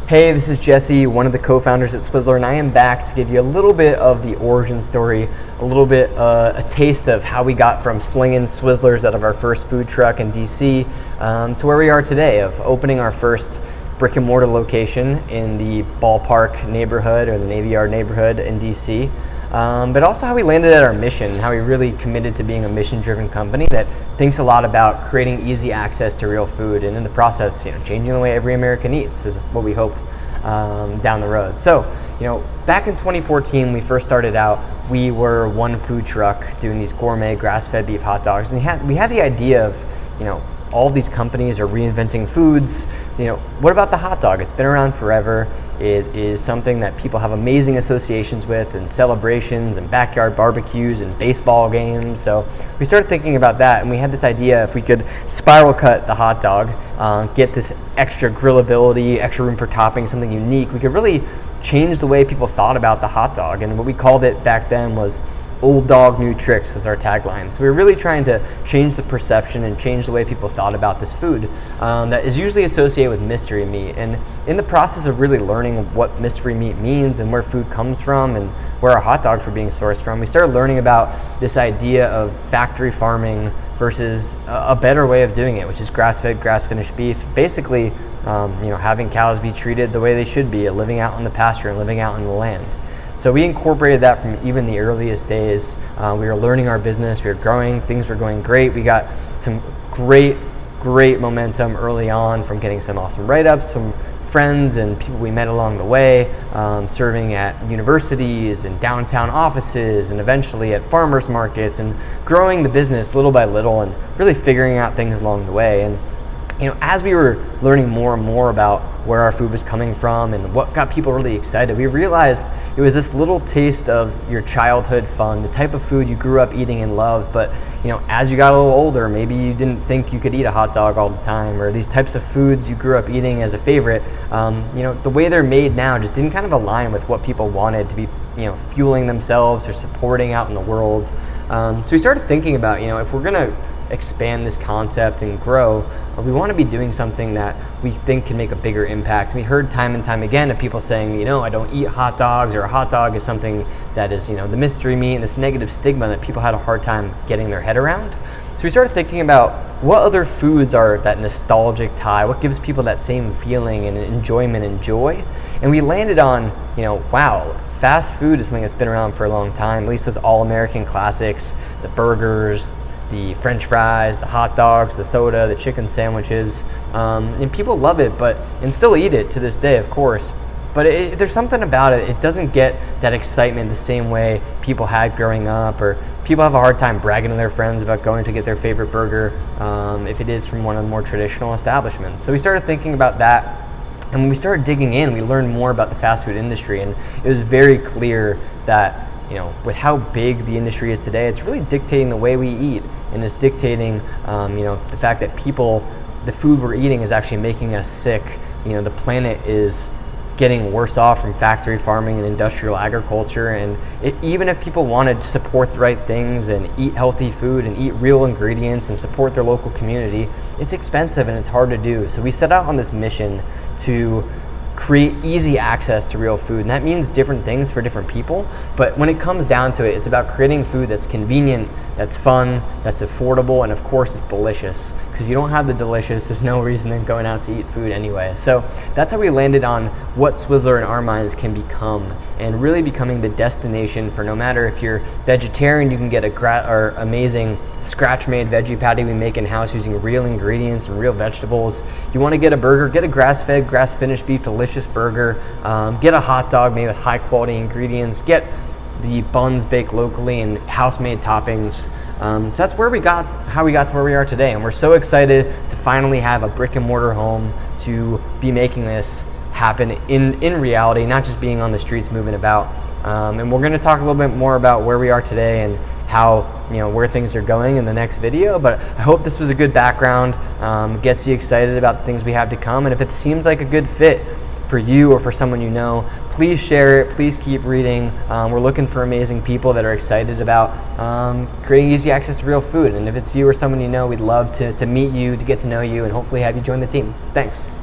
Hey, this is Jesse, one of the co-founders at Swizzler, and I am back to give you a little bit of the origin story, a little bit a taste of how we got from slinging Swizzlers out of our first food truck in DC to where we are today, of opening our first brick and mortar location in the Ballpark neighborhood or the Navy Yard neighborhood in DC. But also how we landed at our mission, how we really committed to being a mission-driven company that thinks a lot about creating easy access to real food, and in the process, changing the way every American eats is what we hope down the road. So, back in 2014, we first started out. We were one food truck doing these gourmet grass-fed beef hot dogs, and we had the idea of, all these companies are reinventing foods. What about the hot dog? It's been around forever. It is something that people have amazing associations with, and celebrations and backyard barbecues and baseball games. So we started thinking about that, and we had this idea if we could spiral cut the hot dog, get this extra grillability, extra room for topping, something unique, we could really change the way people thought about the hot dog. And what we called it back then was "Old dog, new tricks" was our tagline. So we were really trying to change the perception and change the way people thought about this food that is usually associated with mystery meat. And in the process of really learning what mystery meat means and where food comes from and where our hot dogs were being sourced from, we started learning about this idea of factory farming versus a better way of doing it, which is grass-fed, grass-finished beef. Basically, having cows be treated the way they should be, living out in the pasture and living out in the land. So we incorporated that from even the earliest days. We were learning our business, we were growing, things were going great. We got some great momentum early on from getting some awesome write-ups from friends and people we met along the way, serving at universities and downtown offices and eventually at farmers markets, and growing the business little by little and really figuring out things along the way. And as we were learning more and more about where our food was coming from and what got people really excited, we realized it was this little taste of your childhood fun, the type of food you grew up eating and loved. But as you got a little older, maybe you didn't think you could eat a hot dog all the time, or these types of foods you grew up eating as a favorite, the way they're made now just didn't kind of align with what people wanted to be, fueling themselves or supporting out in the world. So we started thinking about, if we're gonna expand this concept and grow, we want to be doing something that we think can make a bigger impact. We heard time and time again of people saying, I don't eat hot dogs, or a hot dog is something that is, the mystery meat, and this negative stigma that people had a hard time getting their head around. So we started thinking about what other foods are that nostalgic tie, what gives people that same feeling and enjoyment and joy. And we landed on, wow, fast food is something that's been around for a long time, at least those all-American classics, the burgers, the French fries, the hot dogs, the soda, the chicken sandwiches, and people love it, and still eat it to this day, of course. But there's something about it. It doesn't get that excitement the same way people had growing up, or people have a hard time bragging to their friends about going to get their favorite burger if it is from one of the more traditional establishments. So we started thinking about that, and when we started digging in, we learned more about the fast food industry, and it was very clear that with how big the industry is today, it's really dictating the way we eat, and it's dictating, the fact that the food we're eating is actually making us sick. The planet is getting worse off from factory farming and industrial agriculture, and even if people wanted to support the right things and eat healthy food and eat real ingredients and support their local community, it's expensive and it's hard to do. So we set out on this mission to create easy access to real food, and that means different things for different people. But when it comes down to it, it's about creating food that's convenient, that's fun, that's affordable, and of course it's delicious. Because if you don't have the delicious, there's no reason in going out to eat food anyway. So that's how we landed on what Swizzler in our minds can become, and really becoming the destination for, no matter if you're vegetarian, you can get our amazing scratch-made veggie patty we make in-house using real ingredients and real vegetables. You want to get a burger, get a grass-fed, grass-finished beef delicious burger. Get a hot dog made with high-quality ingredients. Get the buns baked locally and house-made toppings. So that's how we got to where we are today, and we're so excited to finally have a brick-and-mortar home to be making this happen in reality, not just being on the streets moving about. And we're going to talk a little bit more about where we are today and how, where things are going in the next video. But I hope this was a good background, gets you excited about the things we have to come. And if it seems like a good fit for you or for someone please share it, please keep reading. We're looking for amazing people that are excited about creating easy access to real food. And if it's you or someone we'd love to meet you, to get to know you, and hopefully have you join the team. Thanks.